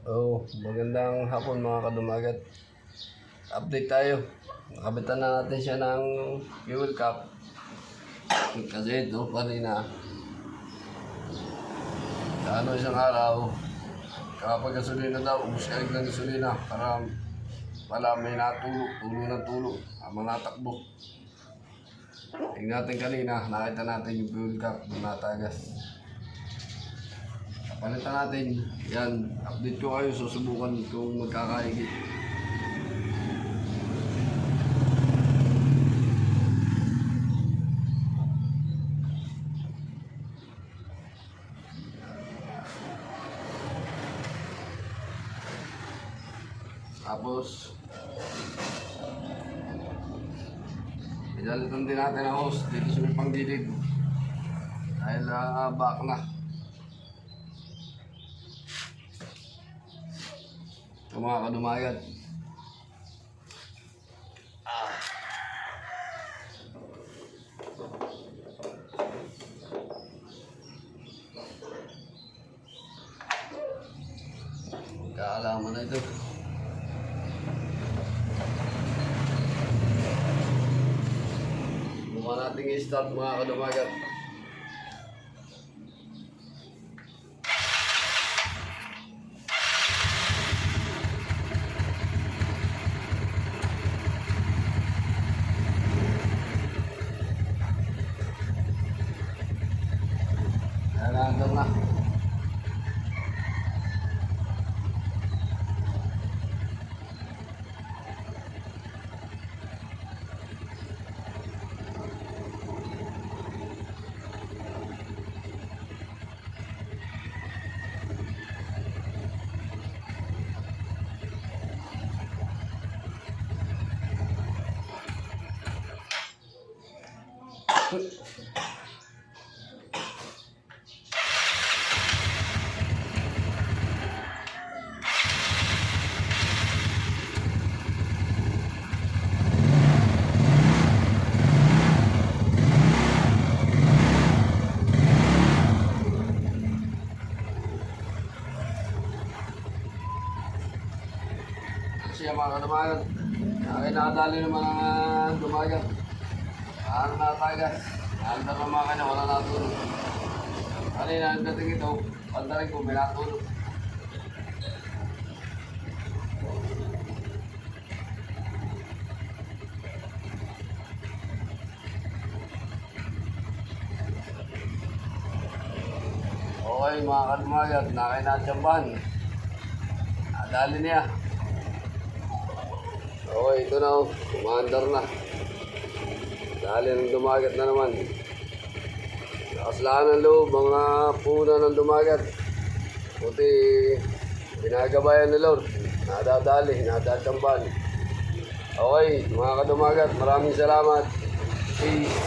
Magandang hapon mga kadumagat. Update tayo. Nakabitan na natin siya ng fuel cap. Kasi ito kanina, isang araw, kapag gasolina daw, ubus ka ng gasolina para wala may tulo ng tulo, habang natakbo. Tingnan natin kanina, nakita natin yung fuel cap na natagas. Palitan natin, yan, update ko kayo, susubukan kung magkakaigit. Tapos, pinalitan din natin ang hose dito sa may panggilid. Dahil back na. Ito mga kadumagat. Kaalaman na ito. Bukan natin i-start mga kadumagat. Nandun na. Siya mga kadumagat. Ay nakadali ng mga dumagat. Ano na tagas. Ano na mga kanya, wala natulog. Kanina, ang dating ito, pandarin ko, may natulog. Okay mga kadumagat, nakinatyamban. Nadali niya. Okay, ito na, kumandar na. Dali ng dumagat na naman. Nakaslaan ng loob, mga puna ng dumagat. Buti, pinagabayan ni Lord. Nadadali, nadatamban. Okay, mga kadumagat, maraming salamat. Peace.